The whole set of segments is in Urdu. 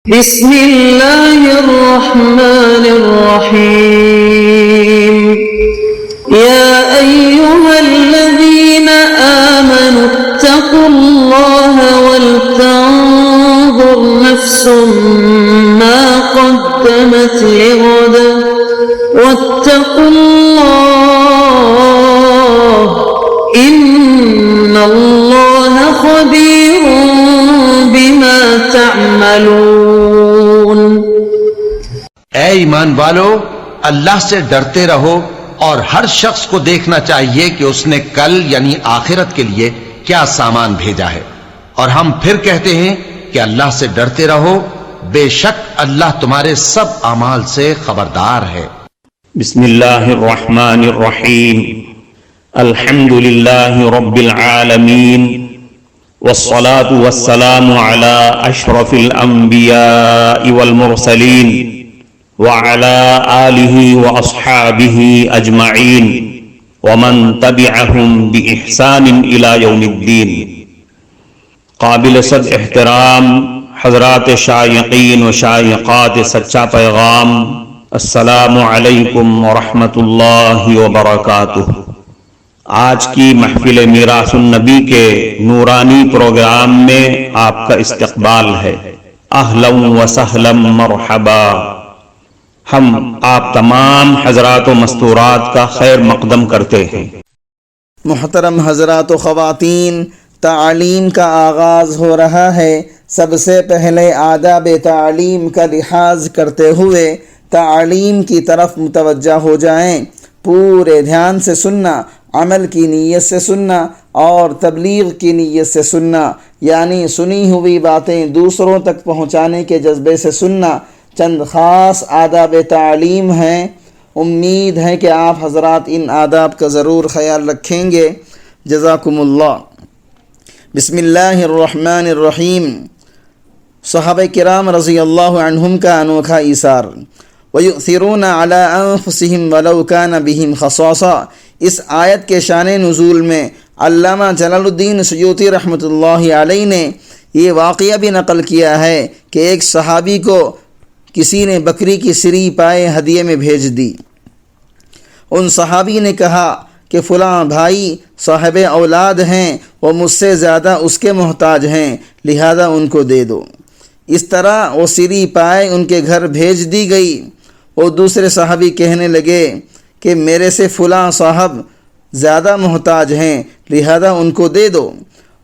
بسم اللہ الرحمن الرحیم یا ایہا الذین آمنوا اتقوا اللہ ولتنظر نفس ما قدمت لغد واتقوا اللہ ان اللہ خبیر بما تعملون۔ اے ایمان والو، اللہ سے ڈرتے رہو اور ہر شخص کو دیکھنا چاہیے کہ اس نے کل یعنی آخرت کے لیے کیا سامان بھیجا ہے، اور ہم پھر کہتے ہیں کہ اللہ سے ڈرتے رہو، بے شک اللہ تمہارے سب اعمال سے خبردار ہے۔ بسم اللہ الرحمن الرحیم، الحمد للہ رب العالمین، والصلاة والسلام على اشرف الانبیاء والمرسلین وعلى آلہ واصحابہ اجمعین ومن تبعہم بإحسان الى یوم الدین۔ قابل صد احترام حضرات شائقین و شائقات سچا پیغام، السلام علیکم ورحمۃ اللہ وبرکاتہ۔ آج کی محفل میراث النبی کے نورانی پروگرام میں آپ کا استقبال ہے۔ اہلا و سہلا مرحبا۔ ہم آپ تمام حضرات و مستورات کا خیر مقدم کرتے ہیں۔ محترم حضرات و خواتین، تعلیم کا آغاز ہو رہا ہے۔ سب سے پہلے آداب تعلیم کا لحاظ کرتے ہوئے تعلیم کی طرف متوجہ ہو جائیں۔ پورے دھیان سے سننا، عمل کی نیت سے سننا اور تبلیغ کی نیت سے سننا، یعنی سنی ہوئی باتیں دوسروں تک پہنچانے کے جذبے سے سننا۔ چند خاص آداب تعلیم ہیں، امید ہے کہ آپ حضرات ان آداب کا ضرور خیال رکھیں گے۔ جزاکم اللہ۔ بسم اللہ الرحمن الرحیم۔ صحابہ کرام رضی اللہ عنہم کا انوکھا ایثار۔ وَيُؤْثِرُونَ عَلَىٰ أَنفُسِهِمْ وَلَوْ كَانَ بِهِمْ خَصَاصَةٌ۔ اس آیت کے شان نزول میں علامہ جلال الدین سیوطی رحمۃ اللہ علیہ نے یہ واقعہ بھی نقل کیا ہے کہ ایک صحابی کو کسی نے بکری کی سری پائے ہدیے میں بھیج دی۔ ان صحابی نے کہا کہ فلاں بھائی صاحب اولاد ہیں، وہ مجھ سے زیادہ اس کے محتاج ہیں، لہذا ان کو دے دو۔ اس طرح وہ سری پائے ان کے گھر بھیج دی گئی۔ وہ دوسرے صحابی کہنے لگے کہ میرے سے فلاں صاحب زیادہ محتاج ہیں، لہذا ان کو دے دو۔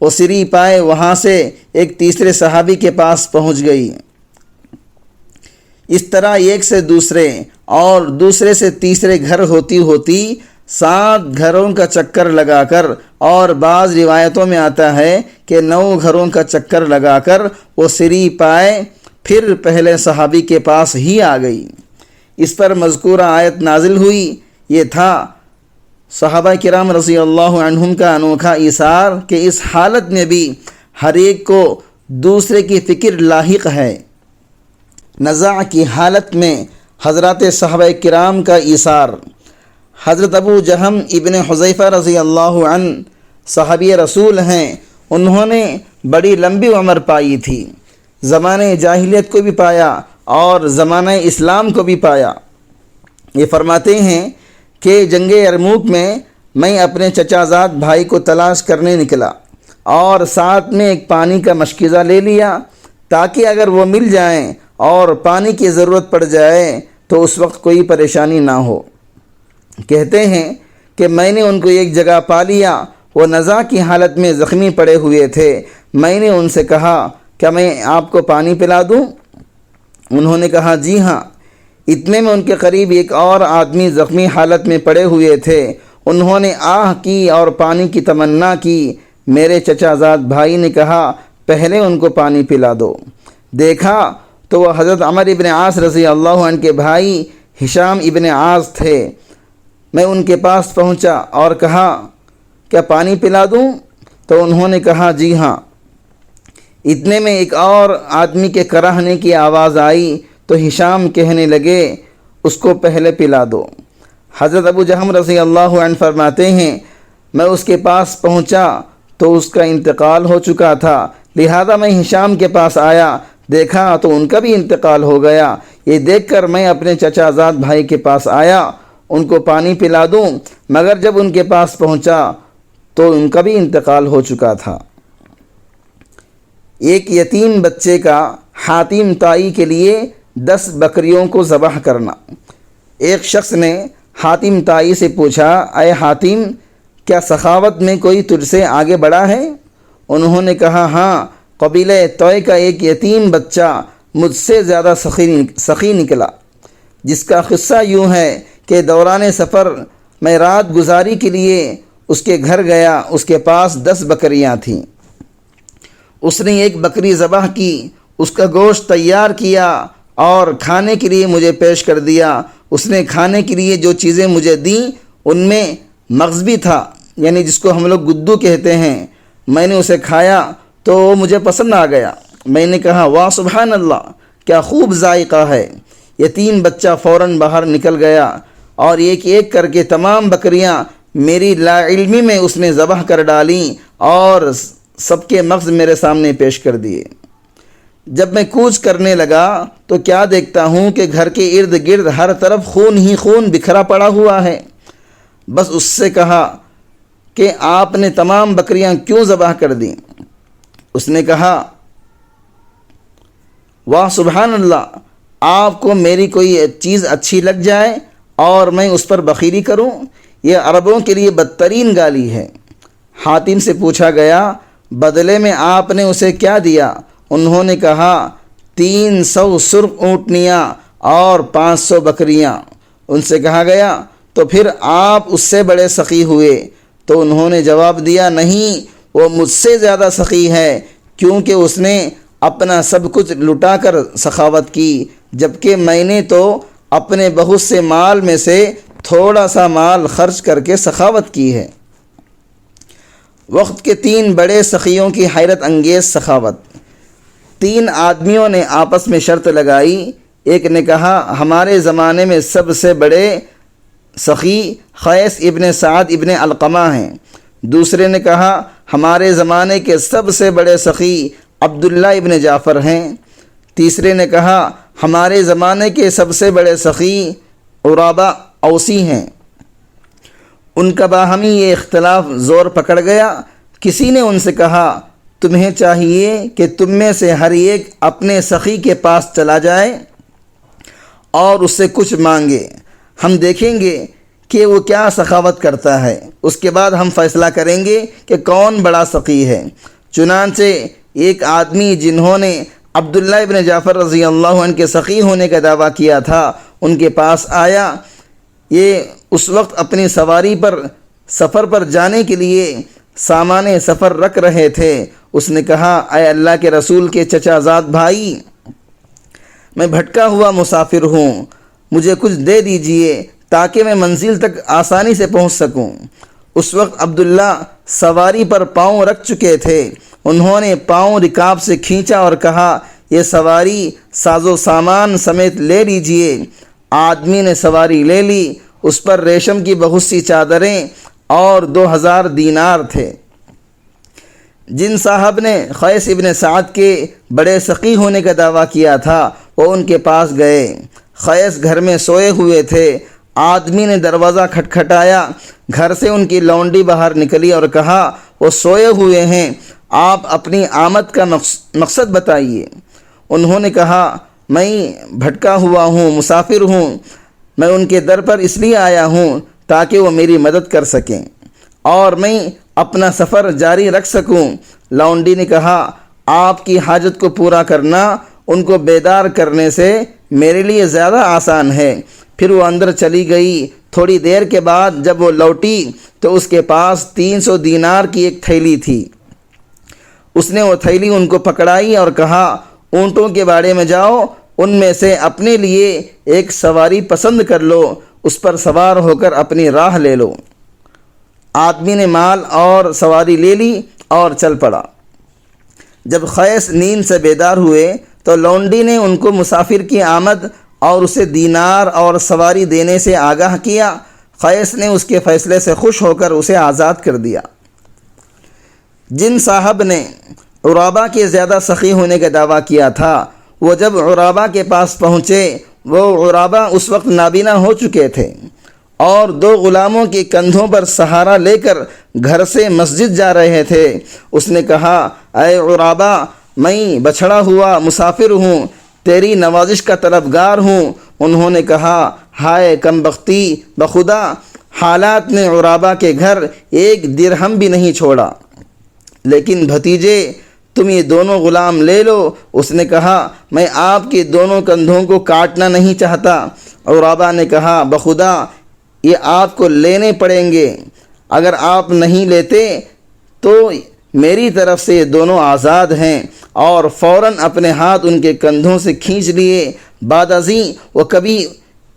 وہ سری پائے وہاں سے ایک تیسرے صحابی کے پاس پہنچ گئی۔ اس طرح ایک سے دوسرے اور دوسرے سے تیسرے گھر ہوتی ہوتی 7 گھروں کا چکر لگا کر، اور بعض روایتوں میں آتا ہے کہ 9 گھروں کا چکر لگا کر وہ سری پائے پھر پہلے صحابی کے پاس ہی آ گئی۔ اس پر مذکورہ آیت نازل ہوئی۔ یہ تھا صحابہ کرام رضی اللہ عنہم کا انوکھا ایثار کہ اس حالت میں بھی ہر ایک کو دوسرے کی فکر لاحق ہے۔ نزاع کی حالت میں حضرات صحابہ کرام کا ایثار۔ حضرت ابو جہم ابن حذیفہ رضی اللہ عنہ صحابی رسول ہیں۔ انہوں نے بڑی لمبی عمر پائی تھی، زمانے جاہلیت کو بھی پایا اور زمانہ اسلام کو بھی پایا۔ یہ فرماتے ہیں کہ جنگ یرموک میں میں اپنے چچا زاد بھائی کو تلاش کرنے نکلا اور ساتھ میں ایک پانی کا مشکیزہ لے لیا تاکہ اگر وہ مل جائیں اور پانی کی ضرورت پڑ جائے تو اس وقت کوئی پریشانی نہ ہو۔ کہتے ہیں کہ میں نے ان کو ایک جگہ پا لیا، وہ نزاع کی حالت میں زخمی پڑے ہوئے تھے۔ میں نے ان سے کہا کیا میں آپ کو پانی پلا دوں؟ انہوں نے کہا جی ہاں۔ اتنے میں ان کے قریب ایک اور آدمی زخمی حالت میں پڑے ہوئے تھے۔ انہوں نے آہ کی اور پانی کی تمنا کی۔ میرے چچا زاد بھائی نے کہا پہلے ان کو پانی پلا دو۔ دیکھا تو وہ حضرت عمر ابن عاص رضی اللہ عنہ کے بھائی ہشام ابن عاص تھے۔ میں ان کے پاس پہنچا اور کہا کیا پانی پلا دوں؟ تو انہوں نے کہا جی ہاں۔ اتنے میں ایک اور آدمی کے کراہنے کی آواز آئی تو ہشام کہنے لگے اس کو پہلے پلا دو۔ حضرت ابو جہم رضی اللہ عنہ فرماتے ہیں میں اس کے پاس پہنچا تو اس کا انتقال ہو چکا تھا، لہذا میں ہشام کے پاس آیا دیکھا تو ان کا بھی انتقال ہو گیا۔ یہ دیکھ کر میں اپنے چچا زاد بھائی کے پاس آیا ان کو پانی پلا دوں، مگر جب ان کے پاس پہنچا تو ان کا بھی انتقال ہو چکا تھا۔ ایک یتیم بچے کا حاتم طائی کے لیے 10 بکریوں کو ذبح کرنا۔ ایک شخص نے حاتم طائی سے پوچھا، اے حاتم، کیا سخاوت میں کوئی تجھ سے آگے بڑھا ہے؟ انہوں نے کہا، ہاں، قبیلہ طے کا ایک یتیم بچہ مجھ سے زیادہ سخی نکلا، جس کا قصہ یوں ہے کہ دوران سفر میں رات گزاری کے لیے اس کے گھر گیا۔ اس کے پاس 10 بکریاں تھیں۔ اس نے ایک بکری ذبح کی، اس کا گوشت تیار کیا اور کھانے کے لیے مجھے پیش کر دیا۔ اس نے کھانے کے لیے جو چیزیں مجھے دیں ان میں مغز بھی تھا، یعنی جس کو ہم لوگ گدو کہتے ہیں۔ میں نے اسے کھایا تو وہ مجھے پسند آ گیا۔ میں نے کہا، واہ سبحان اللہ، کیا خوب ذائقہ ہے۔ یتیم بچہ فوراً باہر نکل گیا اور ایک ایک کر کے تمام بکریاں میری لا علمی میں اس نے ذبح کر ڈالیں اور سب کے مغز میرے سامنے پیش کر دیے۔ جب میں کوچ کرنے لگا تو کیا دیکھتا ہوں کہ گھر کے ارد گرد ہر طرف خون ہی خون بکھرا پڑا ہوا ہے۔ بس اس سے کہا کہ آپ نے تمام بکریاں کیوں ذبح کر دیں؟ اس نے کہا، واہ سبحان اللہ، آپ کو میری کوئی چیز اچھی لگ جائے اور میں اس پر بخیلی کروں؟ یہ عربوں کے لیے بدترین گالی ہے۔ حاتم سے پوچھا گیا، بدلے میں آپ نے اسے کیا دیا؟ انہوں نے کہا، 300 سرخ اونٹنیاں اور 500 بکریاں۔ ان سے کہا گیا، تو پھر آپ اس سے بڑے سخی ہوئے؟ تو انہوں نے جواب دیا، نہیں، وہ مجھ سے زیادہ سخی ہے، کیونکہ اس نے اپنا سب کچھ لٹا کر سخاوت کی، جبکہ میں نے تو اپنے بہت سے مال میں سے تھوڑا سا مال خرچ کر کے سخاوت کی ہے۔ وقت کے 3 بڑے سخیوں کی حیرت انگیز سخاوت۔ 3 آدمیوں نے آپس میں شرط لگائی۔ ایک نے کہا، ہمارے زمانے میں سب سے بڑے سخی قیس ابن سعد ابن علقمہ ہیں۔ دوسرے نے کہا، ہمارے زمانے کے سب سے بڑے سخی عبداللہ ابن جعفر ہیں۔ تیسرے نے کہا، ہمارے زمانے کے سب سے بڑے سخی عرابہ اوسی ہیں۔ ان کا باہمی یہ اختلاف زور پکڑ گیا۔ کسی نے ان سے کہا، تمہیں چاہیے کہ تم میں سے ہر ایک اپنے سخی کے پاس چلا جائے اور اس سے کچھ مانگے، ہم دیکھیں گے کہ وہ کیا سخاوت کرتا ہے، اس کے بعد ہم فیصلہ کریں گے کہ کون بڑا سخی ہے۔ چنانچہ ایک آدمی جنہوں نے عبداللہ ابن جعفر رضی اللہ عنہ کے سخی ہونے کا دعویٰ کیا تھا ان کے پاس آیا۔ یہ اس وقت اپنی سواری پر سفر پر جانے کے لیے سامان سفر رکھ رہے تھے۔ اس نے کہا، اے اللہ کے رسول کے چچا زاد بھائی، میں بھٹکا ہوا مسافر ہوں، مجھے کچھ دے دیجئے تاکہ میں منزل تک آسانی سے پہنچ سکوں۔ اس وقت عبداللہ سواری پر پاؤں رکھ چکے تھے۔ انہوں نے پاؤں رکاب سے کھینچا اور کہا، یہ سواری ساز و سامان سمیت لے لیجئے۔ آدمی نے سواری لے لی۔ اس پر ریشم کی بہت سی چادریں اور 2000 دینار تھے۔ جن صاحب نے قیس ابن سعد کے بڑے سخی ہونے کا دعویٰ کیا تھا وہ ان کے پاس گئے۔ قیس گھر میں سوئے ہوئے تھے۔ آدمی نے دروازہ کھٹکھٹایا۔ گھر سے ان کی لونڈی باہر نکلی اور کہا، وہ سوئے ہوئے ہیں، آپ اپنی آمد کا مقصد بتائیے۔ انہوں نے کہا، میں بھٹکا ہوا ہوں، مسافر ہوں، میں ان کے در پر اس لیے آیا ہوں تاکہ وہ میری مدد کر سکیں اور میں اپنا سفر جاری رکھ سکوں۔ لونڈی نے کہا، آپ کی حاجت کو پورا کرنا ان کو بیدار کرنے سے میرے لیے زیادہ آسان ہے۔ پھر وہ اندر چلی گئی۔ تھوڑی دیر کے بعد جب وہ لوٹی تو اس کے پاس 300 دینار کی ایک تھیلی تھی۔ اس نے وہ تھیلی ان کو پکڑائی اور کہا، اونٹوں کے باڑے میں جاؤ، ان میں سے اپنے لیے ایک سواری پسند کر لو، اس پر سوار ہو کر اپنی راہ لے لو۔ آدمی نے مال اور سواری لے لی اور چل پڑا۔ جب قیس نیند سے بیدار ہوئے تو لونڈی نے ان کو مسافر کی آمد اور اسے دینار اور سواری دینے سے آگاہ کیا۔ قیس نے اس کے فیصلے سے خوش ہو کر اسے آزاد کر دیا۔ جن صاحب نے عرابہ کے زیادہ سخی ہونے کا دعویٰ کیا تھا وہ جب عرابہ کے پاس پہنچے، وہ عرابہ اس وقت نابینا ہو چکے تھے اور 2 غلاموں کے کندھوں پر سہارا لے کر گھر سے مسجد جا رہے تھے۔ اس نے کہا، اے عرابہ، میں بچھڑا ہوا مسافر ہوں، تیری نوازش کا طلبگار ہوں۔ انہوں نے کہا، ہائے کم بختی، بخدا حالات نے عرابہ کے گھر 1 درہم بھی نہیں چھوڑا، لیکن بھتیجے تم یہ دونوں غلام لے لو۔ اس نے کہا، میں آپ کے دونوں کندھوں کو کاٹنا نہیں چاہتا۔ عرابہ نے کہا، بخدا یہ آپ کو لینے پڑیں گے، اگر آپ نہیں لیتے تو میری طرف سے یہ دونوں آزاد ہیں۔ اور فوراً اپنے ہاتھ ان کے کندھوں سے کھینچ لیے۔ بعد ازیں وہ کبھی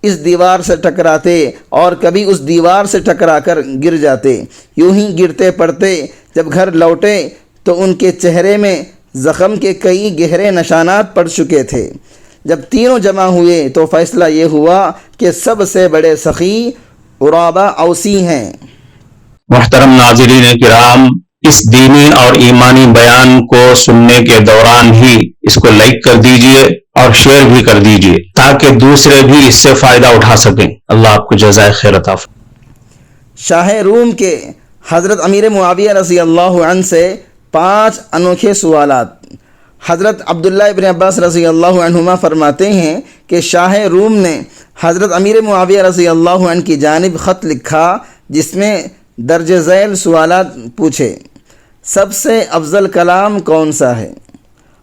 اس دیوار سے ٹکراتے اور کبھی اس دیوار سے ٹکرا کر گر جاتے، یوں ہی گرتے پڑتے۔ جب گھر لوٹے تو ان کے چہرے میں زخم کے کئی گہرے نشانات پڑ چکے تھے۔ جب تینوں جمع ہوئے تو فیصلہ یہ ہوا کہ سب سے بڑے سخی عرابہ اوسی ہیں۔ محترم ناظرین کرام، اس دینی اور ایمانی بیان کو سننے کے دوران ہی اس کو لائک کر دیجئے اور شیئر بھی کر دیجئے تاکہ دوسرے بھی اس سے فائدہ اٹھا سکیں۔ اللہ آپ کو جزائے خیر عطا فرمائے۔ شاہ روم کے حضرت امیر معاویہ رضی اللہ عنہ سے 5 انوکھے سوالات۔ حضرت عبداللہ ابن عباس رضی اللہ عنہما فرماتے ہیں کہ شاہ روم نے حضرت امیر معاویہ رضی اللہ عنہ کی جانب خط لکھا جس میں درج ذیل سوالات پوچھے۔ سب سے افضل کلام کون سا ہے؟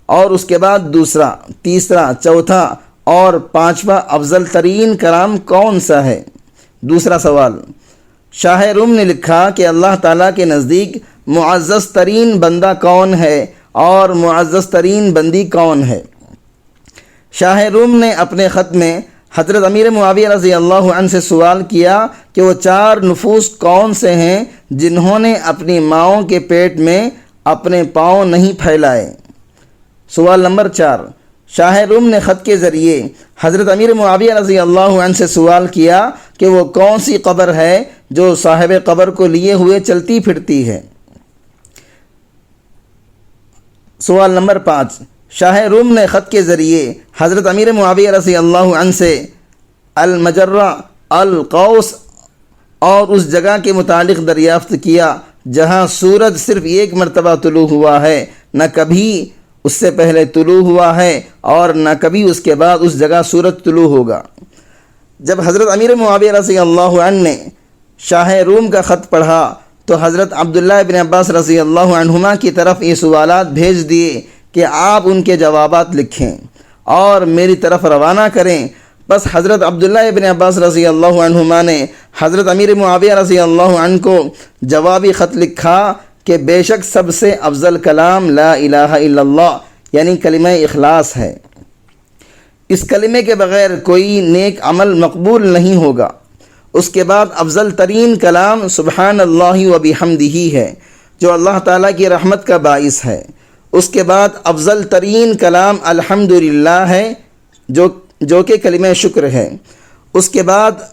اور اس کے بعد دوسرا، تیسرا، چوتھا اور 5واں افضل ترین کلام کون سا ہے؟ دوسرا سوال، شاہ روم نے لکھا کہ اللہ تعالیٰ کے نزدیک معزز ترین بندہ کون ہے اور معزز ترین بندی کون ہے؟ شاہ روم نے اپنے خط میں حضرت امیر معاویہ رضی اللہ عنہ سے سوال کیا کہ وہ 4 نفوس کون سے ہیں جنہوں نے اپنی ماؤں کے پیٹ میں اپنے پاؤں نہیں پھیلائے۔ سوال نمبر 4، شاہ روم نے خط کے ذریعے حضرت امیر معاویہ رضی اللہ عنہ سے سوال کیا کہ وہ کون سی قبر ہے جو صاحب قبر کو لیے ہوئے چلتی پھرتی ہے۔ سوال نمبر 5، شاہ روم نے خط کے ذریعے حضرت امیر معاویہ رضی اللہ عنہ سے المجرہ، القوس اور اس جگہ کے متعلق دریافت کیا جہاں سورج صرف 1 مرتبہ طلوع ہوا ہے، نہ کبھی اس سے پہلے طلوع ہوا ہے اور نہ کبھی اس کے بعد اس جگہ سورج طلوع ہوگا۔ جب حضرت امیر معاویہ رضی اللہ عنہ نے شاہ روم کا خط پڑھا تو حضرت عبداللہ ابن عباس رضی اللہ عنہما کی طرف یہ سوالات بھیج دیے کہ آپ ان کے جوابات لکھیں اور میری طرف روانہ کریں۔ بس حضرت عبداللہ ابن عباس رضی اللہ عنہما نے حضرت امیر معاویہ رضی اللہ عنہ کو جوابی خط لکھا کہ بے شک سب سے افضل کلام لا الہ الا اللہ یعنی کلمہ اخلاص ہے۔ اس کلمے کے بغیر کوئی نیک عمل مقبول نہیں ہوگا۔ اس کے بعد افضل ترین کلام سبحان اللہ و بحمدہ ہے جو اللہ تعالیٰ کی رحمت کا باعث ہے۔ اس کے بعد افضل ترین کلام الحمدللہ ہے جو کہ کلمہ شکر ہے۔ اس کے بعد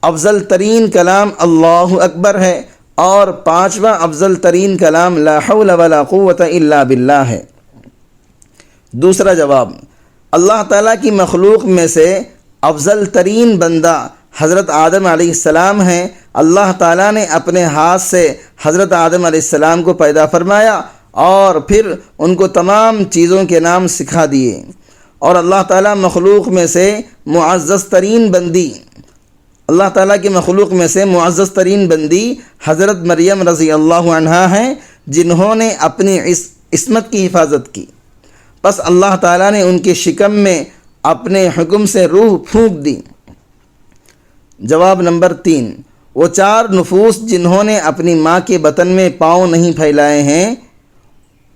افضل ترین کلام اللہ اکبر ہے اور 5واں افضل ترین کلام لا حول ولا قوت الا باللہ ہے۔ دوسرا جواب، اللہ تعالیٰ کی مخلوق میں سے افضل ترین بندہ حضرت آدم علیہ السلام ہیں۔ اللہ تعالیٰ نے اپنے ہاتھ سے حضرت آدم علیہ السلام کو پیدا فرمایا اور پھر ان کو تمام چیزوں کے نام سکھا دیے۔ اور اللہ تعالیٰ مخلوق میں سے معزز ترین بندی اللہ تعالیٰ کی مخلوق میں سے معزز ترین بندی حضرت مریم رضی اللہ عنہا ہیں جنہوں نے اپنی عصمت کی حفاظت کی۔ پس اللہ تعالیٰ نے ان کے شکم میں اپنے حکم سے روح پھونک دی۔ جواب نمبر 3، وہ 4 نفوس جنہوں نے اپنی ماں کے بطن میں پاؤں نہیں پھیلائے ہیں،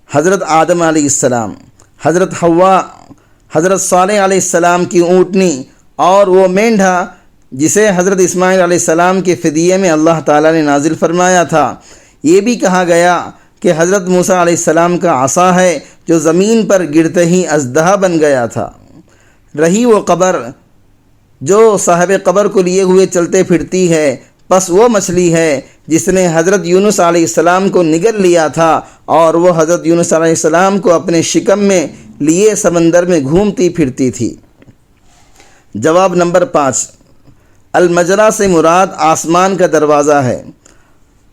حضرت آدم علیہ السلام، حضرت حوا، حضرت صالح علیہ السلام کی اونٹنی اور وہ مینڈھا جسے حضرت اسماعیل علیہ السلام کے فدیے میں اللہ تعالیٰ نے نازل فرمایا تھا۔ یہ بھی کہا گیا کہ حضرت موسیٰ علیہ السلام کا عصا ہے جو زمین پر گرتے ہی اژدہا بن گیا تھا۔ رہی وہ قبر جو صاحب قبر کو لیے ہوئے چلتے پھرتی ہے، پس وہ مچھلی ہے جس نے حضرت یونس علیہ السلام کو نگل لیا تھا اور وہ حضرت یونس علیہ السلام کو اپنے شکم میں لیے سمندر میں گھومتی پھرتی تھی۔ جواب نمبر 5، المجرا سے مراد آسمان کا دروازہ ہے،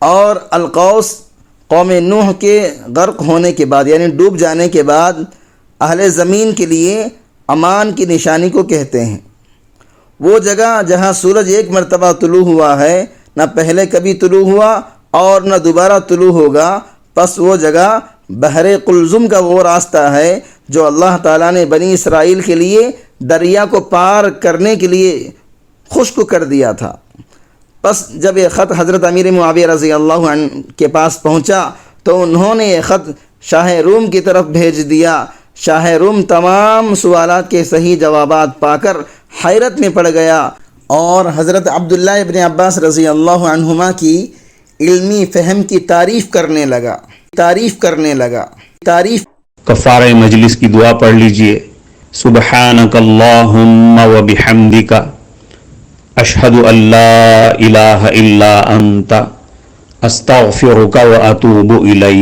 اور القوس قوم نوح کے غرق ہونے کے بعد یعنی ڈوب جانے کے بعد اہل زمین کے لیے امان کی نشانی کو کہتے ہیں۔ وہ جگہ جہاں سورج ایک مرتبہ طلوع ہوا ہے، نہ پہلے کبھی طلوع ہوا اور نہ دوبارہ طلوع ہوگا، پس وہ جگہ بحر قلزم کا وہ راستہ ہے جو اللہ تعالیٰ نے بنی اسرائیل کے لیے دریا کو پار کرنے کے لیے خشک کر دیا تھا۔ پس جب یہ خط حضرت امیر معاویہ رضی اللہ عنہ کے پاس پہنچا تو انہوں نے یہ خط شاہ روم کی طرف بھیج دیا۔ شاہ روم تمام سوالات کے صحیح جوابات پا کر حیرت میں پڑ گیا اور حضرت عبداللہ ابن عباس رضی اللہ عنہما کی علمی فہم کی تعریف کرنے لگا۔ کفارہ مجلس کی دعا پڑھ لیجئے۔ سبحانک اللہم و بحمدک، اشہد ان لا الہ الا انت، استغفرک و اتوب الیک۔